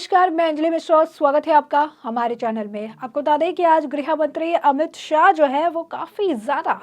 नमस्कार, मैं अंजलि मिश्रा। स्वागत है आपका हमारे चैनल में। आपको बता दें कि आज गृह मंत्री अमित शाह जो है वो काफी ज्यादा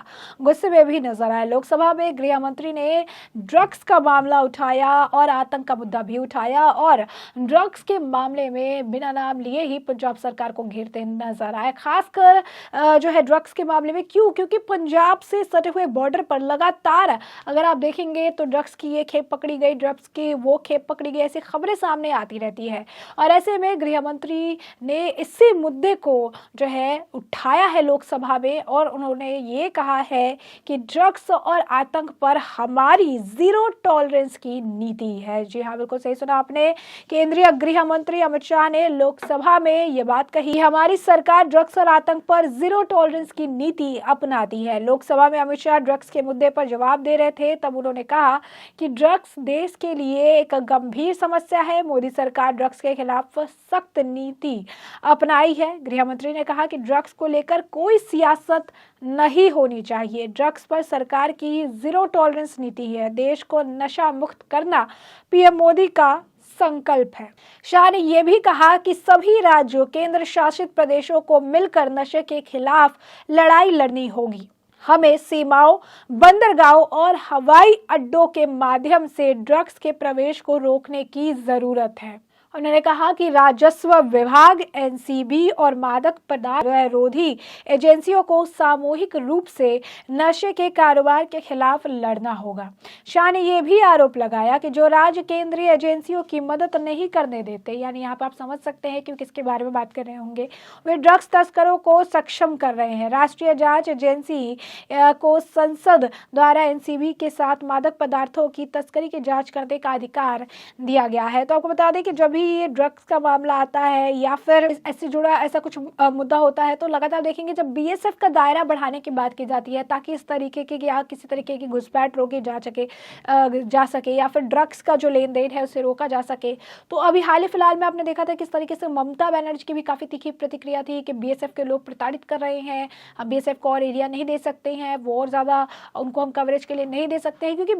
गुस्से में भी नजर आए। लोकसभा में गृह मंत्री ने ड्रग्स का मामला उठाया और आतंक का मुद्दा भी उठाया और ड्रग्स के मामले में बिना नाम लिए ही पंजाब सरकार को घेरते नजर आए। खासकर जो है ड्रग्स के मामले में क्योंकि पंजाब से सटे हुए बॉर्डर पर लगातार अगर आप देखेंगे तो ड्रग्स की ये खेप पकड़ी गई, ड्रग्स की वो खेप पकड़ी गई, ऐसी खबरें सामने आती रहती है। और ऐसे में गृह मंत्री ने इसी मुद्दे को जो है उठाया है लोकसभा में और उन्होंने ये कहा है कि ड्रग्स और आतंक पर हमारी जीरो टॉलरेंस की नीति है। जी हाँ, बिल्कुल सही सुना आपने। केंद्रीय गृह मंत्री अमित शाह ने लोकसभा में ये बात कही, हमारी सरकार ड्रग्स और आतंक पर जीरो टॉलरेंस की नीति अपनाती है। लोकसभा में अमित शाह ड्रग्स के मुद्दे पर जवाब दे रहे थे, तब उन्होंने कहा कि ड्रग्स देश के लिए एक गंभीर समस्या है। मोदी सरकार ड्रग्स के खिलाफ सख्त नीति अपनाई है। गृह मंत्री ने कहा कि ड्रग्स को लेकर कोई सियासत नहीं होनी चाहिए। ड्रग्स पर सरकार की जीरो टॉलरेंस नीति है। देश को नशा मुक्त करना पीएम मोदी का संकल्प है। शाह ने यह भी कहा कि सभी राज्यों, केंद्र शासित प्रदेशों को मिलकर नशे के खिलाफ लड़ाई लड़नी होगी। हमें सीमाओं, बंदरगाहों और हवाई अड्डों के माध्यम से ड्रग्स के प्रवेश को रोकने की जरूरत है। उन्होंने कहा कि राजस्व विभाग, एनसीबी और मादक पदार्थ विरोधी एजेंसियों को सामूहिक रूप से नशे के कारोबार के खिलाफ लड़ना होगा। शाह ने यह भी आरोप लगाया कि जो राज्य केंद्रीय एजेंसियों की मदद नहीं करने देते, यानी यहाँ पर आप समझ सकते हैं कि किसके बारे में बात कर रहे होंगे, वे ड्रग्स तस्करों को सक्षम कर रहे हैं। राष्ट्रीय जांच एजेंसी को संसद द्वारा एनसीबी के साथ मादक पदार्थों की तस्करी की जाँच करने का अधिकार दिया गया है। तो आपको बता दें कि जब ये ड्रग्स का मामला आता है या फिर ऐसे जुड़ा ऐसा कुछ मुद्दा होता है तो लगातार देखेंगे जब बीएसएफ का दायरा बढ़ाने की बात की जाती है ताकि इस तरीके की या किसी तरीके की घुसपैठ रोकी जा सके या फिर ड्रग्स का जो लेन देन है उसे रोका जा सके। तो अभी हाल ही फिलहाल में आपने देखा था किस तरीके से ममता बनर्जी की भी काफी तीखी प्रतिक्रिया थी कि बीएसएफ के लोग प्रताड़ित कर रहे हैं, अब बीएसएफ को और एरिया नहीं दे सकते हैं, वो और ज्यादा उनको हम कवरेज के लिए नहीं दे सकते हैं, क्योंकि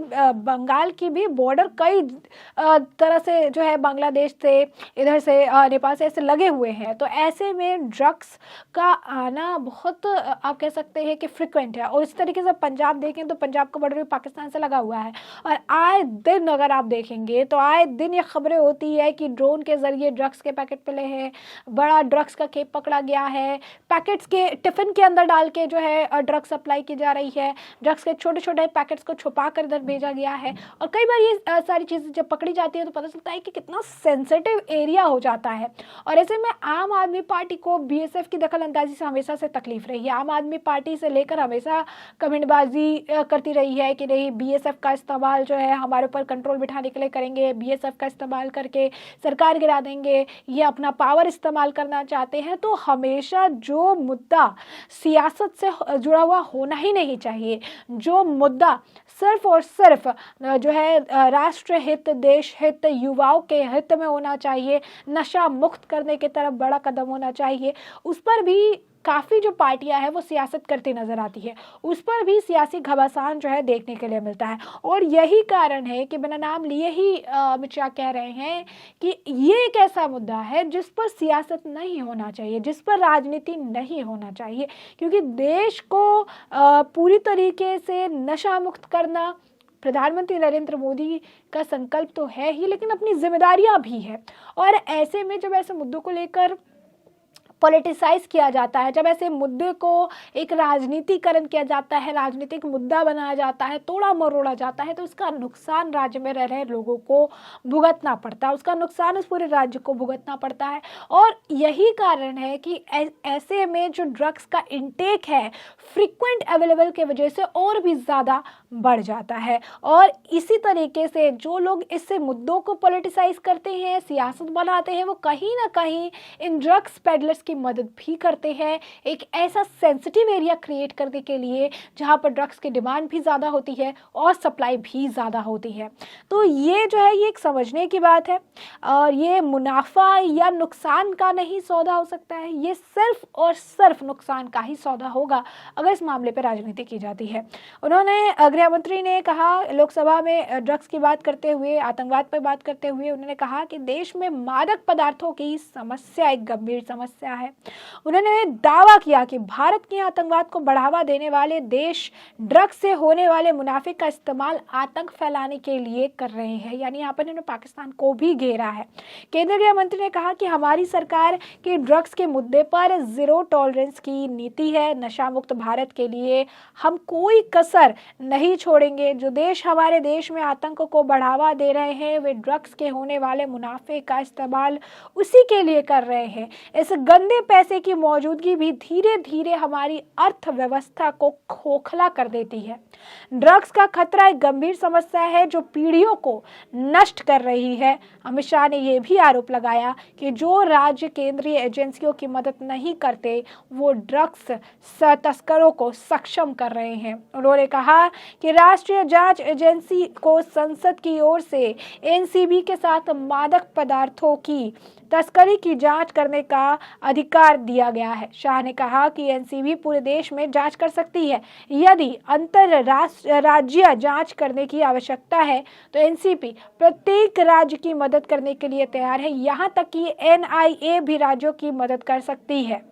बंगाल की भी बॉर्डर कई तरह से जो है बांग्लादेश से, इधर से नेपाल से ऐसे लगे हुए हैं। तो ऐसे में ड्रग्स का आना बहुत आप कह सकते हैं कि फ्रिक्वेंट है। और इस तरीके से पंजाब देखें तो पंजाब का बॉर्डर भी पाकिस्तान से लगा हुआ है और आए दिन अगर आप देखेंगे तो आए दिन ये खबरें होती है कि ड्रोन के जरिए ड्रग्स के पैकेट मिले हैं, बड़ा ड्रग्स का खेप पकड़ा गया है, पैकेट्स के टिफिन के अंदर डाल के जो है ड्रग्स सप्लाई की जा रही है, ड्रग्स के छोटे छोटे पैकेट्स को छुपा कर इधर भेजा गया है। और कई बार ये सारी चीजें जब पकड़ी जाती है तो पता चलता है कि कितना सेंसिटिव एरिया हो जाता है। और ऐसे में आम आदमी पार्टी को बीएसएफ की दखल अंदाजी से हमेशा से तकलीफ रही है। आम आदमी पार्टी से लेकर हमेशा कमेंटबाजी करती रही है कि नहीं, बीएसएफ का इस्तेमाल जो है हमारे ऊपर कंट्रोल बिठाने के लिए करेंगे, बीएसएफ का इस्तेमाल करके सरकार गिरा देंगे, ये अपना पावर इस्तेमाल करना चाहते हैं। तो हमेशा जो मुद्दा सियासत से जुड़ा हुआ होना ही नहीं चाहिए, जो मुद्दा सिर्फ और सिर्फ जो है राष्ट्र हित, देश हित, युवाओं के हित में होना चाहिए, नशा मुक्त करने की तरफ बड़ा कदम होना चाहिए, उस पर भी काफ़ी जो पार्टियां हैं वो सियासत करती नजर आती है, उस पर भी सियासी घमासान जो है देखने के लिए मिलता है। और यही कारण है कि बिना नाम लिए ही अमित शाह कह रहे हैं कि ये एक ऐसा मुद्दा है जिस पर सियासत नहीं होना चाहिए, जिस पर राजनीति नहीं होना चाहिए, क्योंकि देश को पूरी तरीके से नशा मुक्त करना प्रधानमंत्री नरेंद्र मोदी का संकल्प तो है ही, लेकिन अपनी जिम्मेदारियां भी है। और ऐसे में जब ऐसे मुद्दों को लेकर पॉलिटिसाइज किया जाता है, जब ऐसे मुद्दे को एक राजनीतिकरण किया जाता है, राजनीतिक मुद्दा बनाया जाता है, तोड़ा मरोड़ा जाता है, तो उसका नुकसान राज्य में रह रहे लोगों को भुगतना पड़ता है, उसका नुकसान उस पूरे राज्य को भुगतना पड़ता है। और यही कारण है कि ऐसे में जो ड्रग्स का इंटेक है फ्रीक्वेंट अवेलेबल के वजह से और भी ज़्यादा बढ़ जाता है। और इसी तरीके से जो लोग इससे मुद्दों को पॉलिटिसाइज करते हैं, सियासत बनाते हैं, वो कहीं ना कहीं इन ड्रग्स पेडलर्स की मदद भी करते हैं एक ऐसा सेंसिटिव एरिया क्रिएट करने के लिए जहां पर ड्रग्स की डिमांड भी ज़्यादा होती है और सप्लाई भी ज़्यादा होती है। तो ये जो है ये एक समझने की बात है और ये मुनाफा या नुकसान का नहीं सौदा हो सकता है, ये सिर्फ और सिर्फ नुकसान का ही सौदा होगा अगर इस मामले पर राजनीति की जाती है। उन्होंने गृह मंत्री ने कहा, लोकसभा में ड्रग्स की बात करते हुए, आतंकवाद पर बात करते हुए उन्होंने कहा कि देश में मादक पदार्थों की समस्या एक गंभीर समस्या है। उन्होंने दावा किया कि भारत के आतंकवाद को बढ़ावा देने वाले देश ड्रग्स से होने वाले मुनाफे का इस्तेमाल आतंक फैलाने के लिए कर रहे हैं, यानी यहाँ पर इन्होंने पाकिस्तान को भी घेरा है। केंद्रीय गृह मंत्री ने कहा कि हमारी सरकार की ड्रग्स के मुद्दे पर जीरो टॉलरेंस की नीति है। नशा मुक्त भारत के लिए हम कोई कसर नहीं छोड़ेंगे। जो देश हमारे देश में आतंक को बढ़ावा दे रहे हैं वे ड्रग्स के होने वाले मुनाफे का इस्तेमाल उसी के लिए कर रहे हैं। इस गंदे पैसे की मौजूदगी भी धीरे धीरे हमारी अर्थव्यवस्था को खोखला कर देती है। ड्रग्स का खतरा एक गंभीर समस्या है जो पीढ़ियों को नष्ट कर रही है। अमित शाह ने यह भी आरोप लगाया कि जो राज्य केंद्रीय एजेंसियों की मदद नहीं करते वो ड्रग्स तस्करों को सक्षम कर रहे हैं। उन्होंने कहा कि राष्ट्रीय जांच एजेंसी को संसद की ओर से एनसीबी के साथ मादक पदार्थों की तस्करी की जांच करने का अधिकार दिया गया है। शाह ने कहा कि एनसीबी पूरे देश में जांच कर सकती है। यदि अंतरराज्यीय जांच करने की आवश्यकता है तो एनसीबी प्रत्येक राज्य की मदद करने के लिए तैयार है। यहां तक कि एनआईए भी राज्यों की मदद कर सकती है।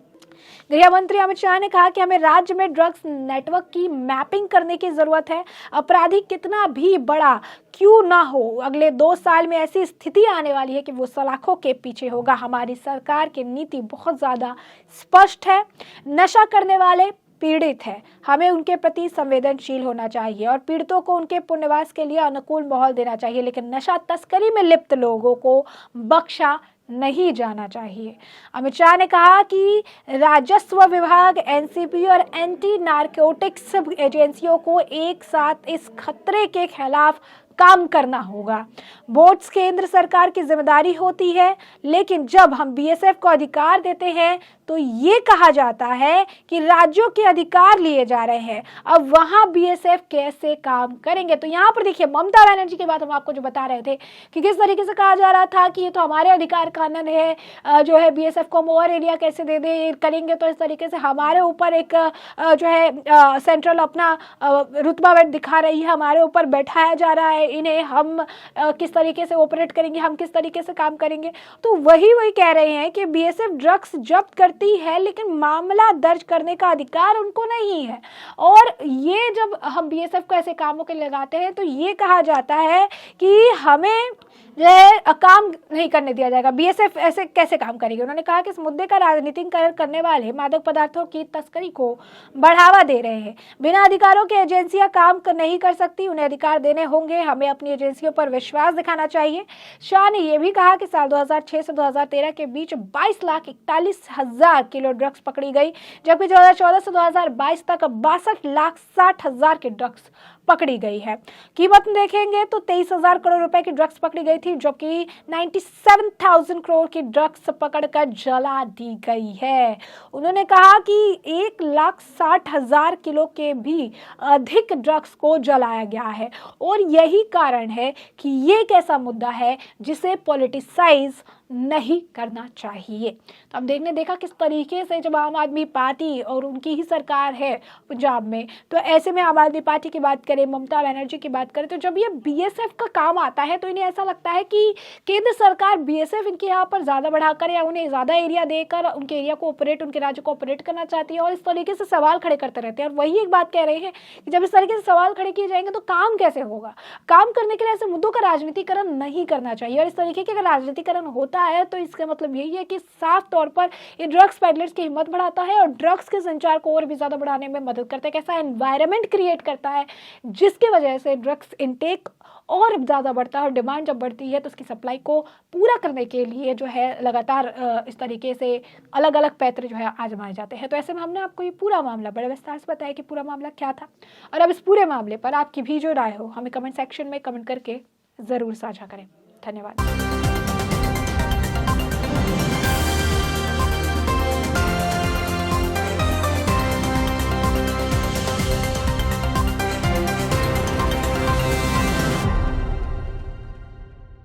गृह मंत्री अमित शाह ने कहा कि हमें राज्य में ड्रग्स नेटवर्क की मैपिंग करने की जरूरत है। अपराधी कितना भी बड़ा क्यों ना हो, अगले 2 साल में ऐसी स्थिति आने वाली है कि वो सलाखों के पीछे होगा। हमारी सरकार की नीति बहुत ज्यादा स्पष्ट है। नशा करने वाले पीड़ित है, हमें उनके प्रति संवेदनशील होना चाहिए और पीड़ितों को उनके पुनर्वास के लिए अनुकूल माहौल देना चाहिए, लेकिन नशा तस्करी में लिप्त लोगों को बख्शा नहीं जाना चाहिए। अमित शाह ने कहा कि राजस्व विभाग, एनसीबी और एंटी नारकोटिक्स एजेंसियों को एक साथ इस खतरे के खिलाफ काम करना होगा। बोर्ड्स केंद्र सरकार की जिम्मेदारी होती है, लेकिन जब हम बीएसएफ को अधिकार देते हैं तो ये कहा जाता है कि राज्यों के अधिकार लिए जा रहे हैं। अब वहां बीएसएफ कैसे काम करेंगे? तो यहाँ पर देखिए, ममता बनर्जी की बात हम आपको जो बता रहे थे कि किस तरीके से कहा जा रहा था कि ये तो हमारे अधिकार कानून है, जो है बीएसएफ को मोर एरिया कैसे दे दे करेंगे, तो इस तरीके से हमारे ऊपर एक जो है सेंट्रल अपना रुतबा दिखा रही है, हमारे ऊपर बैठाया जा रहा है इन्हें, हम किस तरीके से ऑपरेट करेंगे, हम किस तरीके से काम करेंगे। तो वही कह रहे हैं कि बीएसएफ ड्रग्स जब्त करती है लेकिन मामला दर्ज करने का अधिकार उनको नहीं है। और ये जब हम बीएसएफ को ऐसे कामों के लिए लगाते हैं तो ये कहा जाता है कि हमें काम नहीं करने दिया जाएगा। बीएसएफ ऐसे कैसे काम करेगी? उन्होंने कहा कि इस मुद्दे का राजनीतिकरण करने वाले मादक पदार्थों की तस्करी को बढ़ावा दे रहे हैं। बिना अधिकारों के एजेंसियां काम नहीं कर सकती, उन्हें अधिकार देने होंगे। हमें अपनी एजेंसियों पर विश्वास दिखाना चाहिए। शाह ने यह भी कहा कि साल 2006 से 2013 के बीच 22,41,000 किलो ड्रग्स पकड़ी गई, जबकि 2014 से 2022 तक 62,60,000 की ड्रग्स पकड़ी गई है। कीमत देखेंगे तो 23,000 करोड़ रुपए की ड्रग्स पकड़ी गई थी, जबकि 97,000 करोड़ की ड्रग्स पकड़कर जला दी गई है। उन्होंने कहा कि 1,60,000 किलो के भी अधिक ड्रग्स को जलाया गया है और यही कारण है कि ये एक ऐसा मुद्दा है जिसे पॉलिटिसाइज नहीं करना चाहिए। तो अब देखा किस तरीके से जब आम आदमी पार्टी और उनकी ही सरकार है पंजाब में, तो ऐसे में आम आदमी पार्टी की बात करें, ममता बनर्जी की बात करें, तो जब ये बीएसएफ का काम आता है तो इन्हें ऐसा लगता है कि केंद्र सरकार बीएसएफ इनके यहाँ पर ज़्यादा बढ़ाकर या उन्हें ज़्यादा एरिया देकर उनके एरिया को ऑपरेट, उनके राज्य को ऑपरेट करना चाहती है और इस तरीके से सवाल खड़े करते रहते हैं। और वही एक बात कह रहे हैं कि जब इस तरीके से सवाल खड़े किए जाएंगे तो काम कैसे होगा? काम करने के लिए ऐसे मुद्दों का राजनीतिकरण नहीं करना चाहिए। और इस तरीके का राजनीतिकरण होता है तो इसका मतलब यही है कि साफ तौर पर ये ड्रग्स पेडलर्स की हिम्मत बढ़ाता है और ड्रग्स के संचार को और भी ज्यादा बढ़ाने में मदद करता है। कैसा एनवायरनमेंट क्रिएट करता है जिसकी वजह से ड्रग्स इनटेक और ज्यादा बढ़ता है और डिमांड जब बढ़ती है तो उसकी सप्लाई को पूरा करने के लिए जो है लगातार इस तरीके से अलग अलग पैतरे जो है आजमाए जाते हैं। तो ऐसे में हमने आपको ये पूरा मामला बड़े विस्तार से बताया कि पूरा मामला क्या था। और अब इस पूरे मामले पर आपकी भी जो राय हो हमें कमेंट सेक्शन में कमेंट करके जरूर साझा करें। धन्यवाद।